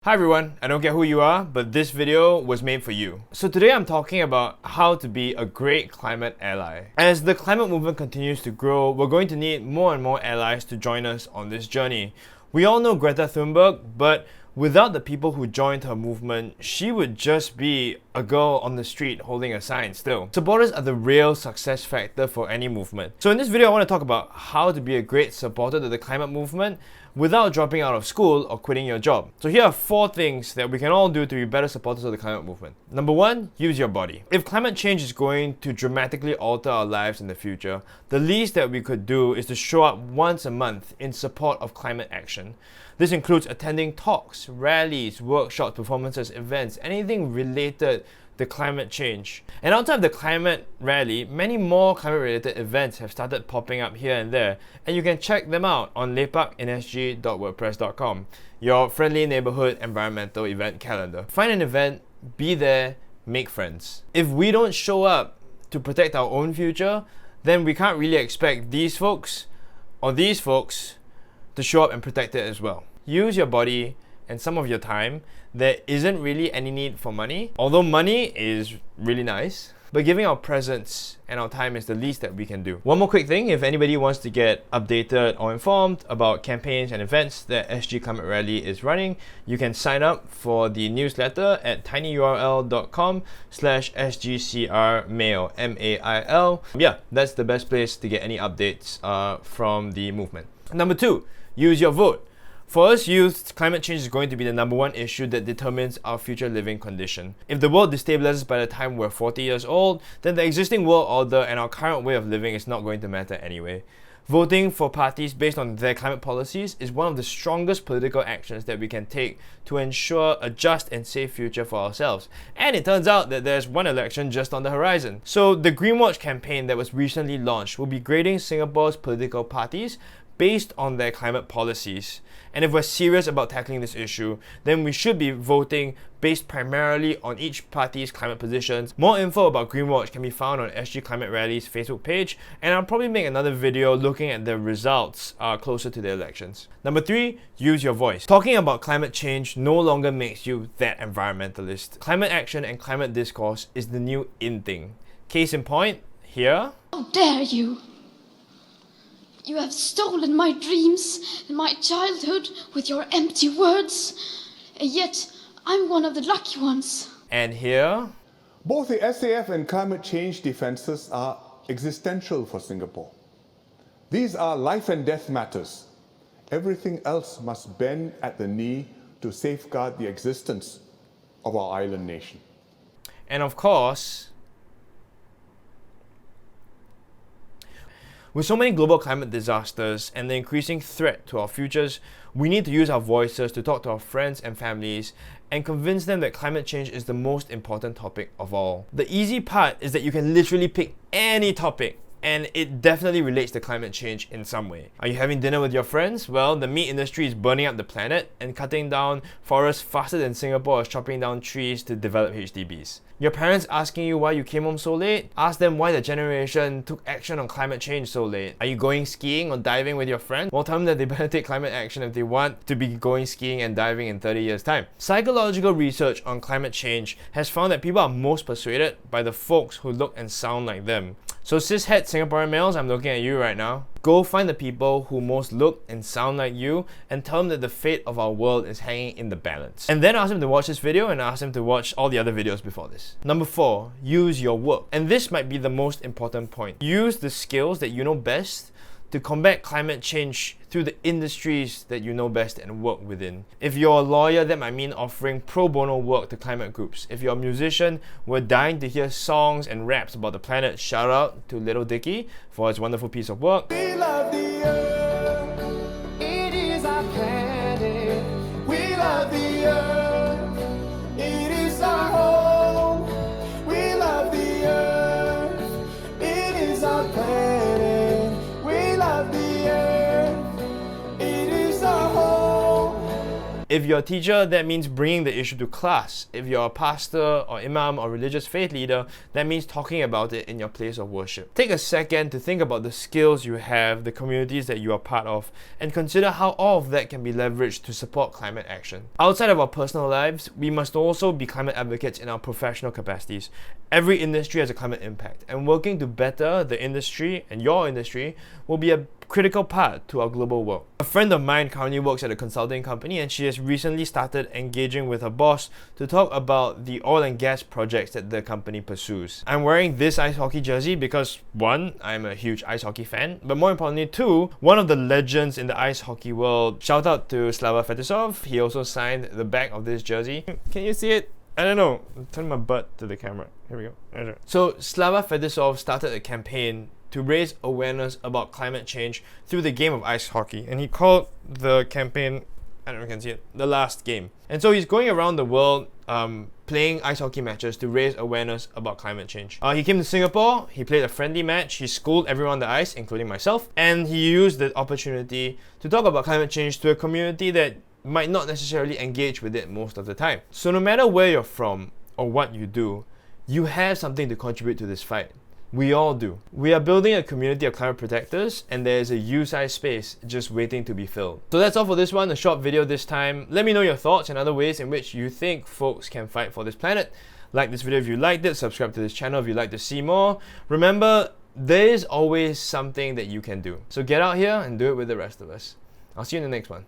Hi everyone, I don't care who you are, but this video was made for you. So today I'm talking about how to be a great climate ally. As the climate movement continues to grow, we're going to need more and more allies to join us on this journey. We all know Greta Thunberg, but without the people who joined her movement, she would just be a girl on the street holding a sign still. Supporters are the real success factor for any movement. So in this video, I want to talk about how to be a great supporter to the climate movement without dropping out of school or quitting your job. So here are 4 things that we can all do to be better supporters of the climate movement. Number 1, use your body. If climate change is going to dramatically alter our lives in the future, the least that we could do is to show up once a month in support of climate action. This includes attending talks, rallies, workshops, performances, events, anything related to climate change. And outside of the climate rally, many more climate-related events have started popping up here and there, and you can check them out on lepakinsg.wordpress.com, your friendly neighborhood environmental event calendar. Find an event, be there, make friends. If we don't show up to protect our own future, then we can't really expect these folks to show up and protect it as well. Use your body and some of your time. There isn't really any need for money, although money is really nice, but giving our presence and our time is the least that we can do. One more quick thing, if anybody wants to get updated or informed about campaigns and events that SG Climate Rally is running, you can sign up for the newsletter at tinyurl.com/sgcrmail, M-A-I-L. Yeah, that's the best place to get any updates from the movement. Number 2, use your vote. For us youth, climate change is going to be the number 1 issue that determines our future living condition. If the world destabilizes by the time we're 40 years old, then the existing world order and our current way of living is not going to matter anyway. Voting for parties based on their climate policies is one of the strongest political actions that we can take to ensure a just and safe future for ourselves. And it turns out that there's one election just on the horizon. So the Greenwatch campaign that was recently launched will be grading Singapore's political parties based on their climate policies. And if we're serious about tackling this issue, then we should be voting based primarily on each party's climate positions. More info about Greenwatch can be found on SG Climate Rally's Facebook page, and I'll probably make another video looking at the results closer to the elections. Number 3, use your voice. Talking about climate change no longer makes you that environmentalist. Climate action and climate discourse is the new in thing. Case in point, here. How dare you! You have stolen my dreams and my childhood with your empty words, and yet I'm one of the lucky ones. And here. Both the SAF and climate change defenses are existential for Singapore. These are life and death matters. Everything else must bend at the knee to safeguard the existence of our island nation. And of course, with so many global climate disasters and the increasing threat to our futures, we need to use our voices to talk to our friends and families and convince them that climate change is the most important topic of all. The easy part is that you can literally pick any topic, and it definitely relates to climate change in some way. Are you having dinner with your friends? Well, the meat industry is burning up the planet and cutting down forests faster than Singapore is chopping down trees to develop HDBs. Your parents asking you why you came home so late? Ask them why the generation took action on climate change so late. Are you going skiing or diving with your friends? Well, tell them that they better take climate action if they want to be going skiing and diving in 30 years' time. Psychological research on climate change has found that people are most persuaded by the folks who look and sound like them. So cishet Singaporean males, I'm looking at you right now. Go find the people who most look and sound like you and tell them that the fate of our world is hanging in the balance. And then ask them to watch this video and ask them to watch all the other videos before this. Number 4, use your work. And this might be the most important point. Use the skills that you know best to combat climate change through the industries that you know best and work within. If you're a lawyer, that might mean offering pro bono work to climate groups. If you're a musician, we're dying to hear songs and raps about the planet. Shout out to Little Dicky for his wonderful piece of work. We love the earth, it is our planet. We love the earth, it is our home. We love the earth, it is our planet. If you're a teacher, that means bringing the issue to class. If you're a pastor or imam or religious faith leader, that means talking about it in your place of worship. Take a second to think about the skills you have, the communities that you are part of, and consider how all of that can be leveraged to support climate action. Outside of our personal lives, we must also be climate advocates in our professional capacities. Every industry has a climate impact, and working to better the industry and your industry will be a critical part to our global work. A friend of mine currently works at a consulting company, and she has recently started engaging with her boss to talk about the oil and gas projects that the company pursues. I'm wearing this ice hockey jersey because 1, I'm a huge ice hockey fan, but more importantly 2, one of the legends in the ice hockey world, shout out to Slava Fetisov, he also signed the back of this jersey. Can you see it? I don't know, turn my butt to the camera. Here we go. So Slava Fetisov started a campaign to raise awareness about climate change through the game of ice hockey, and he called the campaign, I don't know if you can see it, The Last Game. And so he's going around the world playing ice hockey matches to raise awareness about climate change. He came to Singapore, he played a friendly match, he schooled everyone on the ice, including myself, and he used the opportunity to talk about climate change to a community that might not necessarily engage with it most of the time. So no matter where you're from or what you do, you have something to contribute to this fight. We all do. We are building a community of climate protectors, and there is a U-sized space just waiting to be filled. So that's all for this one, a short video this time. Let me know your thoughts and other ways in which you think folks can fight for this planet. Like this video if you liked it, subscribe to this channel if you'd like to see more. Remember, there is always something that you can do. So get out here and do it with the rest of us. I'll see you in the next one.